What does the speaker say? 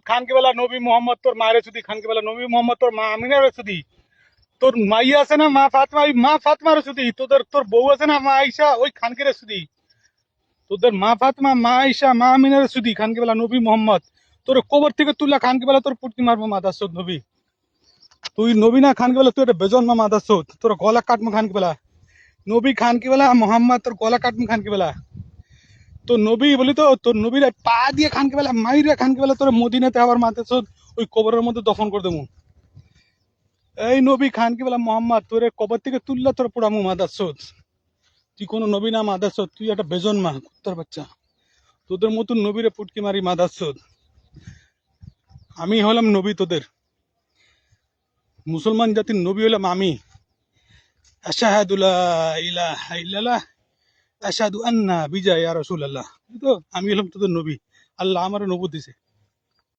খানকে বেলা নবী মোহাম্মদ তোর মায়ের সুদি খানকে বেলা নবী মোহাম্মদ তোর মা আমিনার সুদি তোর মাই আছে না মা ফাতমা ওই মা ফাতমার সুদি তোর বউ আছে না মা আইসা ওই খানকের সুদি তোদের মা ফাতমা মা আইসা মা আমিনার সুদি খানকে বেলা নবী মোহাম্মদ তোর কবর থেকে তুললা খানকে বেলা তোর পুটকি মারবো মাদাসুদ নবী তুই নবী না খানকে বেলা তুই একটা বেজন্মা মাদাসুদ তোর গলা কাটমু খানকে বেলা নবী খানকে বেলা মোহাম্মদ তোর গলা কাটমু খানকে বেলা তোর নবী বলি তো তোর নবীর পা দিয়ে খানকে বেলা মাইরে খানকে বেলা তোর মদিনাতে আবার মাদাসুদ ওই কবরের মধ্যে দফন করে দেবো এই নবী খানকে বেলা মোহাম্মদ তোর কবর থেকে তুললা তোর পোড়ামু মাদাসুদ তুই কোনো নবী না মাদাসুদ তুই একটা বেজন্মা কুত্তার বাচ্চা তোদের মতন নবীরে পুটকি মারি মাদাসুদ আমি হলাম নবী তোদের মুসলমান জাতির নবী হলাম আমি আশহাদু লা ইলাহা ইল্লাল্লাহ আশহাদু আন্না বিজা ইয়া রাসূলুল্লাহ তো আমি হলাম তোদের নবী আল্লাহ আমারে নবুয়ত দিছে